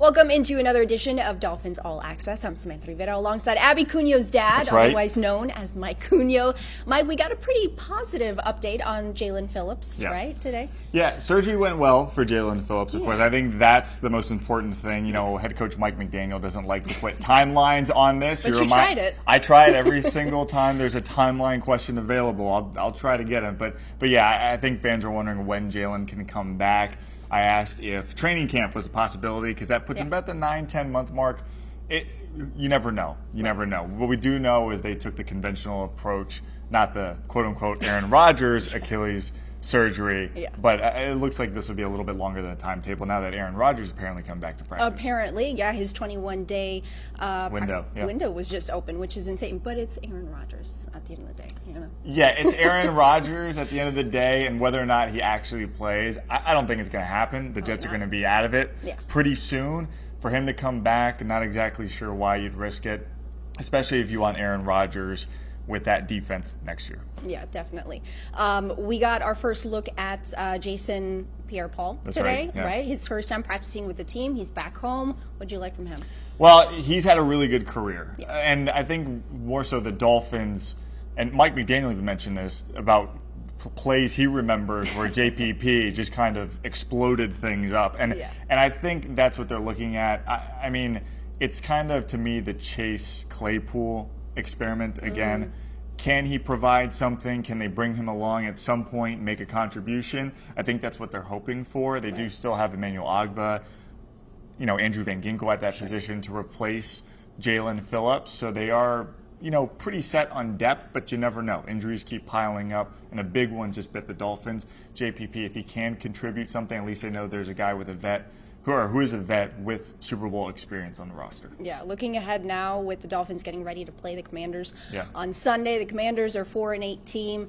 Welcome into another edition of Dolphins All Access. I'm Samantha Rivera alongside Abby Cunio's dad, otherwise known as Mike Cunio. Mike, we got a pretty positive update on Jaelan Phillips, right, today? Yeah, surgery went well for Jaelan Phillips, of course. I think that's the most important thing. You know, head coach Mike McDaniel doesn't like to put timelines on this. But you tried it. I try it every single time there's a timeline question available. I'll try to get him. But yeah, I think fans are wondering when Jaylen can come back. I asked if training camp was a possibility because that puts him about the 9-10 month mark. You never know. You never know. What we do know is they took the conventional approach, not the quote-unquote Aaron Rodgers Achilles surgery, but it looks like this would be a little bit longer than a timetable now that Aaron Rodgers apparently come back to practice. Apparently, his 21-day window was just open, which is insane. But it's Aaron Rodgers at the end of the day, you know. Yeah, it's Aaron Rodgers at the end of the day, and whether or not he actually plays, I don't think it's going to happen. The Jets are going to be out of it pretty soon. For him to come back, not exactly sure why you'd risk it, especially if you want Aaron Rodgers with that defense next year. Yeah, definitely. We got our first look at Jason Pierre-Paul today, right? His first time practicing with the team. He's back home. What'd you like from him? Well, he's had a really good career. And I think more so the Dolphins, and Mike McDaniel even mentioned this, about plays he remembers where JPP just kind of exploded things up. And I think that's what they're looking at. I mean, it's kind of, to me, the Chase Claypool experiment again. Can he provide something? Can they bring him along at some point and make a contribution? I think that's what they're hoping for. They do still have Emmanuel Ogbah, Andrew Van Ginkel at that position to replace Jaelan Phillips. So they are, pretty set on depth, but you never know. Injuries keep piling up, and a big one just bit the Dolphins. JPP, if he can contribute something, at least they know there's a guy with a vet who is a vet with Super Bowl experience on the roster. Yeah, looking ahead now with the Dolphins getting ready to play the Commanders on Sunday. The Commanders are 4-8 team.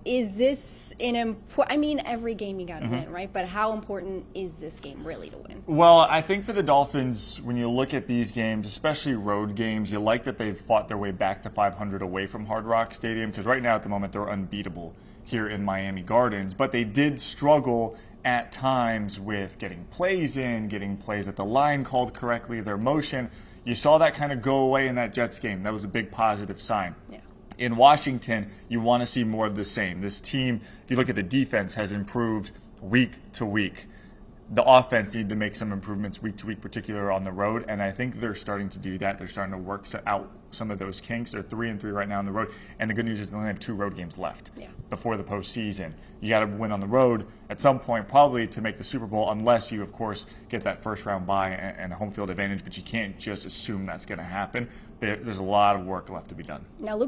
Is this an important? I mean, every game you got to win, right? But how important is this game really to win? Well, I think for the Dolphins, when you look at these games, especially road games, you like that they've fought their way back to 500 away from Hard Rock Stadium, because right now at the moment they're unbeatable here in Miami Gardens. But they did struggle at times with getting plays in, getting plays at the line called correctly, their motion. You saw that kind of go away in that Jets game. That was a big positive sign. In Washington, you want to see more of the same. This team, if you look at the defense, has improved week to week. The offense needed to make some improvements week to week, particularly on the road, and I think they're starting to do that. They're starting to work out some of those kinks. They're 3-3 right now on the road, and the good news is they only have 2 road games left before the postseason. You got to win on the road at some point, probably to make the Super Bowl, unless you, of course, get that first-round bye and a home field advantage, but you can't just assume that's going to happen. There's a lot of work left to be done. Now,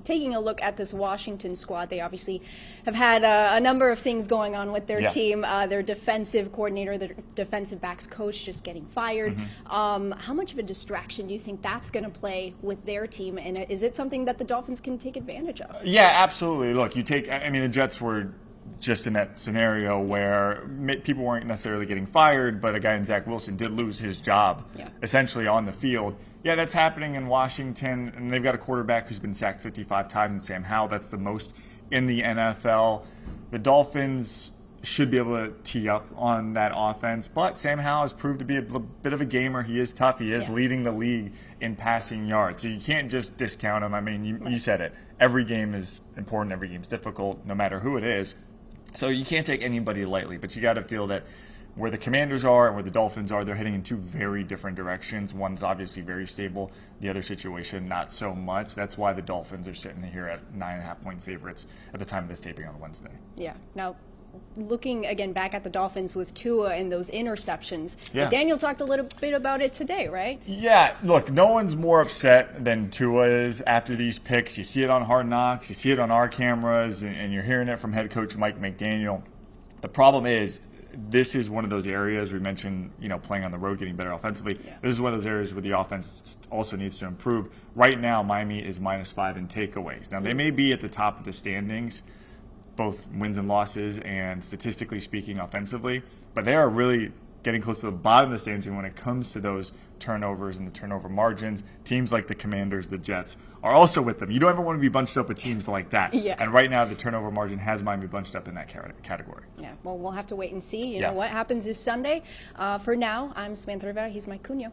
taking a look at this Washington squad, they obviously have had a number of things going on with their team. Their defensive coordinator, their defensive backs coach just getting fired. How much of a distraction do you think that's going to play with their team, and is it something that the Dolphins can take advantage of? Yeah, absolutely. Look, the Jets were just in that scenario where people weren't necessarily getting fired, but a guy in Zach Wilson did lose his job essentially on the field. Yeah, that's happening in Washington, and they've got a quarterback who's been sacked 55 times in Sam Howell. That's the most in the NFL. The Dolphins should be able to tee up on that offense, but Sam Howell has proved to be a bit of a gamer. He is tough. He is leading the league in passing yards, so you can't just discount him. I mean, you said it. Every game is important. Every game is difficult, no matter who it is. So you can't take anybody lightly, but you got to feel that where the Commanders are and where the Dolphins are, they're heading in 2 very different directions. One's obviously very stable. The other situation, not so much. That's why the Dolphins are sitting here at 9.5-point favorites at the time of this taping on Wednesday. Yeah. Now, looking again back at the Dolphins with Tua and those interceptions, Daniel talked a little bit about it today, right? Yeah, look, no one's more upset than Tua is after these picks. You see it on Hard Knocks, you see it on our cameras, and you're hearing it from head coach Mike McDaniel. The problem is, this is one of those areas we mentioned, playing on the road, getting better offensively. This is one of those areas where the offense also needs to improve. Right now, Miami is -5 in takeaways. Now, they may be at the top of the standings, both wins and losses and statistically speaking offensively, but they are really getting close to the bottom of the standings. And when it comes to those turnovers and the turnover margins, teams like the Commanders, the Jets, are also with them. You don't ever want to be bunched up with teams like that. Yeah. And right now, the turnover margin has Miami bunched up in that category. Yeah, well, we'll have to wait and see. You know what happens this Sunday. For now, I'm Samantha Rivera. He's Mike Cunha.